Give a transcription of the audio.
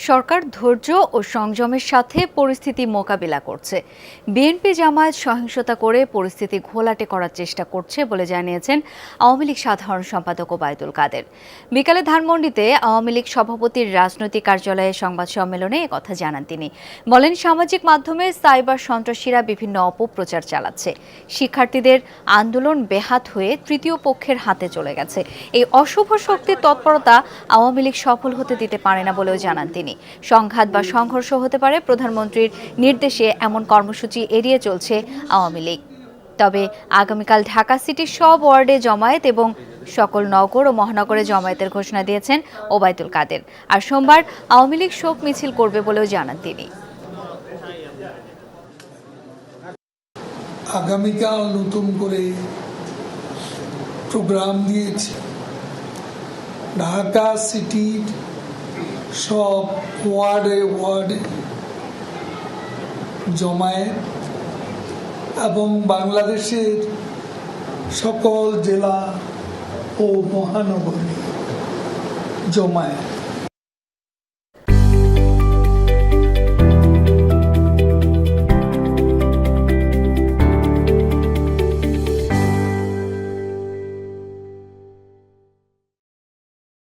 সরকার ধৈর্য ও সংযমের সাথে পরিস্থিতি মোকাবিলা করছে। বিএনপি জামায়াত সহিংসতা করে পরিস্থিতি ঘোলাটে করার চেষ্টা করছে বলে জানিয়েছেন আওয়ামী লীগ সাধারণ সম্পাদক ওবায়দুল কাদের। বিকালে ধানমন্ডিতে আওয়ামী লীগ সভাপতির রাজনৈতিক কার্যালয়ে সংবাদ সম্মেলনে একথা জানান তিনি। বলেন, সামাজিক মাধ্যমে সাইবার সন্ত্রাসীরা বিভিন্ন অপপ্রচার চালাচ্ছে। শিক্ষার্থীদের আন্দোলন বেহাত হয়ে তৃতীয় পক্ষের হাতে চলে গেছে। এই অশুভ শক্তির তৎপরতা আওয়ামী লীগ সফল হতে দিতে পারে না বলেও জানান তিনি। সংঘাত বা সংঘর্ষ হতে পারে, প্রধানমন্ত্রীর নির্দেশে এমন কর্মসূচি এড়িয়ে চলছে আওয়ামী লীগ। তবে আগামীকাল ঢাকা সিটির সব ওয়ার্ডে জমায়েত এবং সকল নগর ও মহানগরে জমায়েতের ঘোষণা দিয়েছেন ওবায়দুল কাদের। আর সোমবার আওয়ামী লীগ শোক মিছিল করবে বলেও জানান তিনি। আগামীকাল নতুন করে প্রোগ্রাম দিয়েছে। ঢাকা সিটির সব ওয়ার্ডে ওয়ার্ডে জমায়েত এবং বাংলাদেশের সকল জেলা ও মহানগরে জমায়েত।